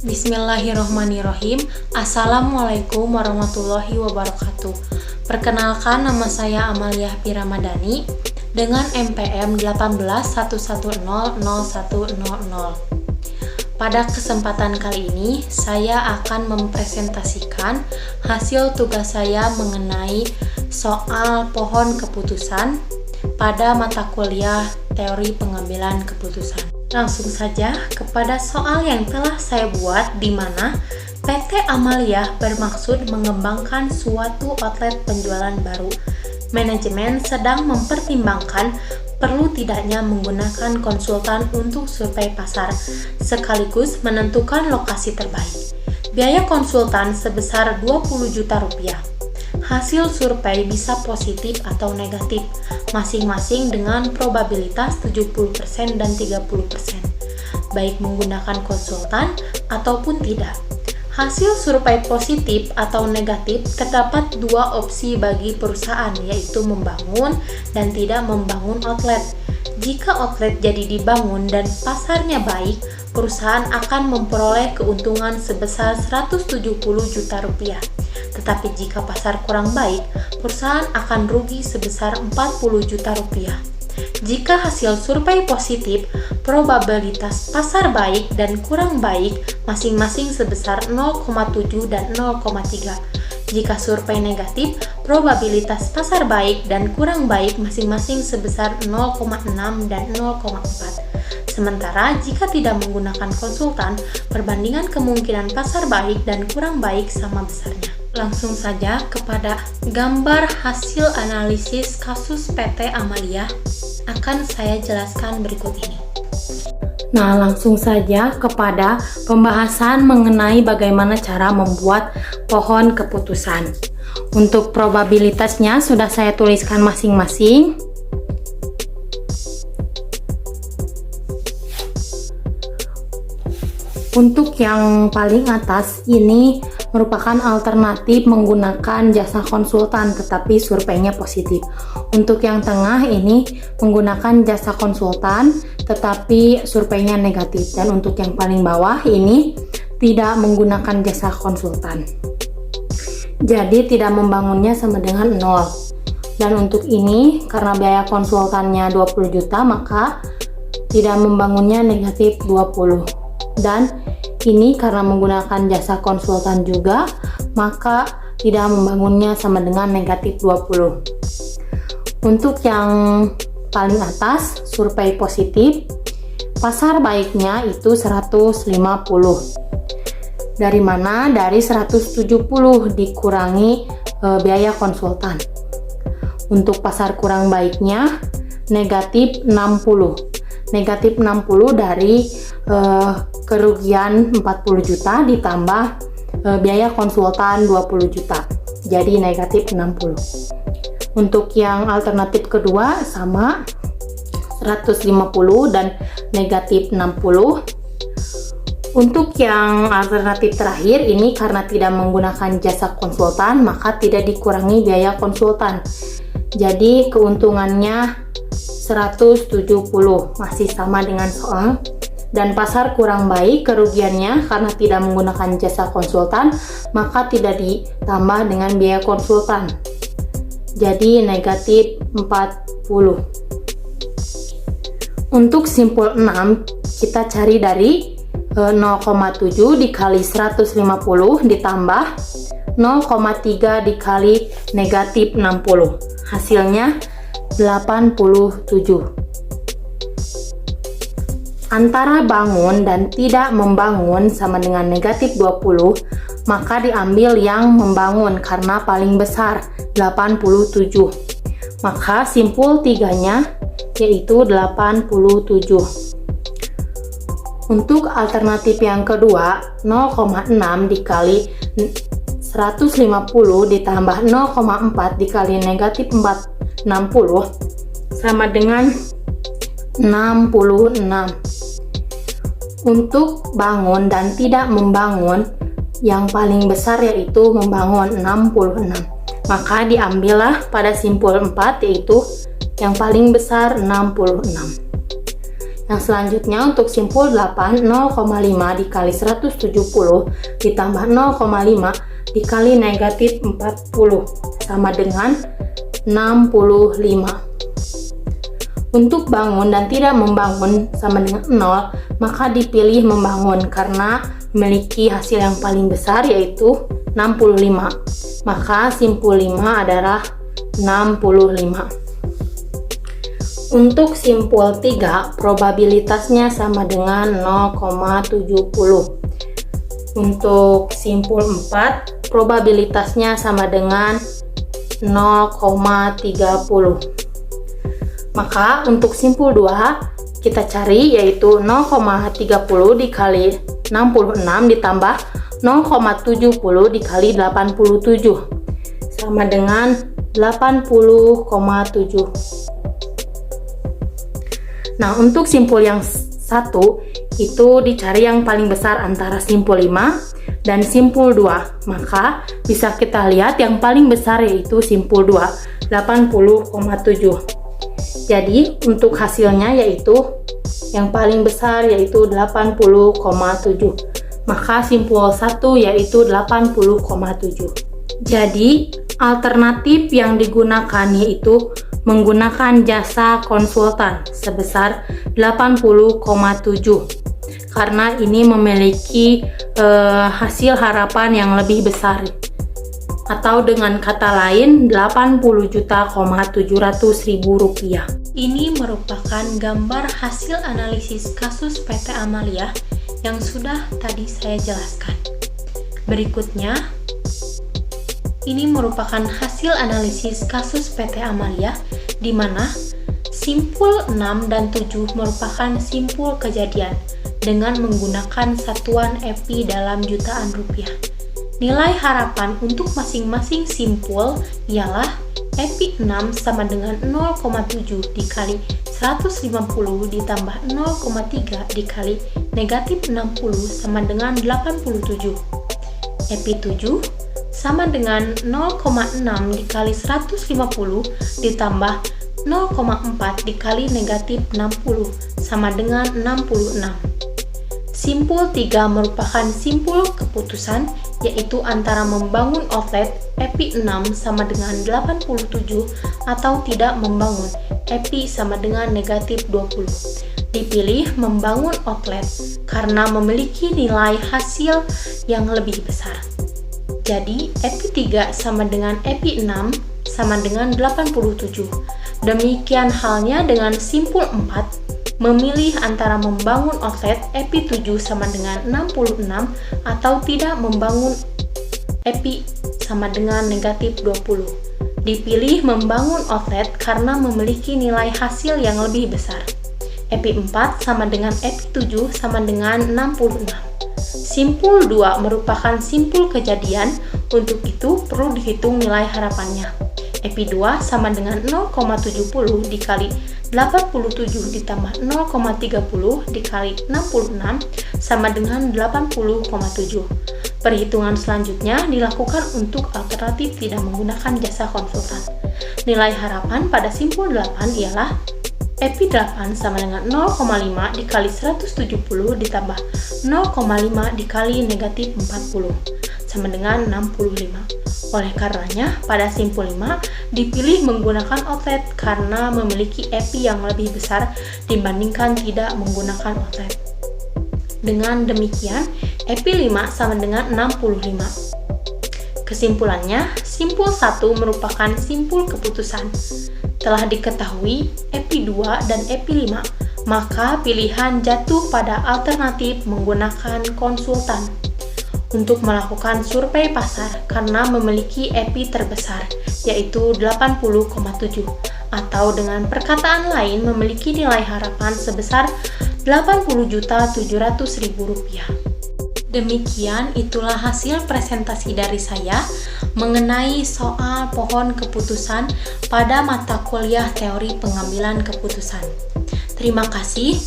Bismillahirrohmanirrohim. Assalamualaikum warahmatullahi wabarakatuh. Perkenalkan, nama saya Amalia Piramadani dengan NPM 181100100. Pada kesempatan kali ini, saya akan mempresentasikan hasil tugas saya mengenai soal pohon keputusan pada mata kuliah teori pengambilan keputusan. Langsung saja kepada soal yang telah saya buat, di mana PT Amalia bermaksud mengembangkan suatu outlet penjualan baru. Manajemen sedang mempertimbangkan perlu tidaknya menggunakan konsultan untuk survei pasar, sekaligus menentukan lokasi terbaik. Biaya konsultan sebesar 20 juta rupiah. Hasil survei bisa positif atau negatif, masing-masing dengan probabilitas 70% dan 30%, baik menggunakan konsultan ataupun tidak. Hasil survei positif atau negatif terdapat dua opsi bagi perusahaan, yaitu membangun dan tidak membangun outlet. Jika outlet jadi dibangun dan pasarnya baik, perusahaan akan memperoleh keuntungan sebesar 170 juta rupiah. Tetapi jika pasar kurang baik, perusahaan akan rugi sebesar 40 juta rupiah. Jika hasil survei positif, probabilitas pasar baik dan kurang baik masing-masing sebesar 0,7 dan 0,3. Jika survei negatif, probabilitas pasar baik dan kurang baik masing-masing sebesar 0,6 dan 0,4. Sementara jika tidak menggunakan konsultan, perbandingan kemungkinan pasar baik dan kurang baik sama besarnya. Langsung saja kepada gambar hasil analisis kasus PT Amalia akan saya jelaskan berikut ini. Nah, langsung saja kepada pembahasan mengenai bagaimana cara membuat pohon keputusan. Untuk probabilitasnya sudah saya tuliskan masing-masing. Untuk yang paling atas ini merupakan alternatif menggunakan jasa konsultan tetapi surveinya positif. Untuk yang tengah ini menggunakan jasa konsultan tetapi surveinya negatif, dan untuk yang paling bawah ini tidak menggunakan jasa konsultan. Jadi tidak membangunnya sama dengan 0. Dan untuk ini karena biaya konsultannya 20 juta maka tidak membangunnya negatif 20. Dan ini karena menggunakan jasa konsultan juga, maka tidak membangunnya sama dengan negatif 20. Untuk yang paling atas, survei positif, pasar baiknya itu 150. Dari mana? Dari 170 dikurangi biaya konsultan. Untuk pasar kurang baiknya, negatif 60. Negatif 60 dari kerugian 40 juta ditambah biaya konsultan 20 juta, jadi negatif 60. Untuk yang alternatif kedua sama 150 dan negatif 60. Untuk yang alternatif terakhir ini karena tidak menggunakan jasa konsultan maka tidak dikurangi biaya konsultan, jadi keuntungannya 170, masih sama dengan soal. Dan pasar kurang baik, kerugiannya karena tidak menggunakan jasa konsultan maka tidak ditambah dengan biaya konsultan, jadi negatif 40. Untuk simpul 6 kita cari dari 0,7 dikali 150 ditambah 0,3 dikali negatif 60, hasilnya 87. Antara bangun dan tidak membangun sama dengan negatif 20, maka diambil yang membangun karena paling besar 87. Maka simpul 3-nya yaitu 87. Untuk alternatif yang kedua, 0,6 dikali 150 ditambah 0,4 dikali negatif 60 sama dengan 66. Untuk bangun dan tidak membangun, yang paling besar yaitu membangun 66. Maka diambillah pada simpul 4 yaitu yang paling besar 66. Yang selanjutnya untuk simpul 8, 0,5 dikali 170 ditambah 0,5 dikali negatif 40 sama dengan 65. Untuk bangun dan tidak membangun sama dengan 0, maka dipilih membangun karena memiliki hasil yang paling besar yaitu 65. Maka simpul 5 adalah 65. Untuk simpul 3, probabilitasnya sama dengan 0,70. Untuk simpul 4, probabilitasnya sama dengan 0,30. Maka untuk simpul 2 kita cari yaitu 0,30 dikali 66 ditambah 0,70 dikali 87 sama dengan 80,7. Nah, untuk simpul yang satu itu dicari yang paling besar antara simpul 5 dan simpul 2. Maka bisa kita lihat yang paling besar yaitu simpul 2, 80,7. Jadi untuk hasilnya yaitu yang paling besar yaitu 80,7. Maka simpul 1 yaitu 80,7. Jadi alternatif yang digunakan yaitu menggunakan jasa konsultan sebesar 80,7 karena ini memiliki hasil harapan yang lebih besar. Atau dengan kata lain 80.700.000 rupiah. Ini merupakan gambar hasil analisis kasus PT Amalia yang sudah tadi saya jelaskan. Berikutnya, ini merupakan hasil analisis kasus PT Amalia di mana simpul 6 dan 7 merupakan simpul kejadian dengan menggunakan satuan EPI dalam jutaan rupiah. Nilai harapan untuk masing-masing simpul ialah EPI 6 sama dengan 0,7 dikali 150 ditambah 0,3 dikali negatif 60 sama dengan 87. EPI 7 sama dengan 0,6 dikali 150 ditambah 0,4 dikali negatif 60 sama dengan 66. Simpul 3 merupakan simpul keputusan yaitu antara membangun outlet EPI 6 sama dengan 87 atau tidak membangun EPI sama dengan negatif 20. Dipilih membangun outlet karena memiliki nilai hasil yang lebih besar. Jadi EPI 3 sama dengan EPI 6 sama dengan 87. Demikian halnya dengan simpul 4 memilih antara membangun outlet EPI 7 sama dengan 66 atau tidak membangun EPI sama dengan negatif 20. Dipilih membangun outlet karena memiliki nilai hasil yang lebih besar. EPI 4 sama dengan EPI 7 sama dengan 66. Simpul 2 merupakan simpul kejadian, untuk itu perlu dihitung nilai harapannya. EPI 2 sama dengan 0,70 dikali 87 ditambah 0,30 dikali 66 sama dengan 80,7. Perhitungan selanjutnya dilakukan untuk alternatif tidak menggunakan jasa konsultan. Nilai harapan pada simpul 8 ialah EPI 8 sama dengan 0,5 dikali 170 ditambah 0,5 dikali negatif 40 sama dengan 65. Oleh karenanya, pada simpul 5 dipilih menggunakan outlet karena memiliki EPI yang lebih besar dibandingkan tidak menggunakan outlet. Dengan demikian, EPI 5 sama dengan 65. Kesimpulannya, simpul 1 merupakan simpul keputusan. Telah diketahui EPI 2 dan EPI 5, maka pilihan jatuh pada alternatif menggunakan konsultan untuk melakukan survei pasar karena memiliki EPI terbesar yaitu 80,7 atau dengan perkataan lain memiliki nilai harapan sebesar 80.700.000 rupiah. Demikian itulah hasil presentasi dari saya mengenai soal pohon keputusan pada mata kuliah teori pengambilan keputusan. Terima kasih.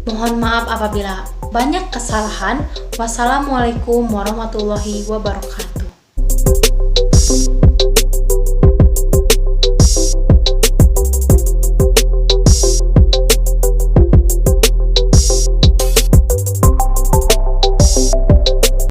Mohon maaf apabila banyak kesalahan. Wassalamualaikum warahmatullahi wabarakatuh.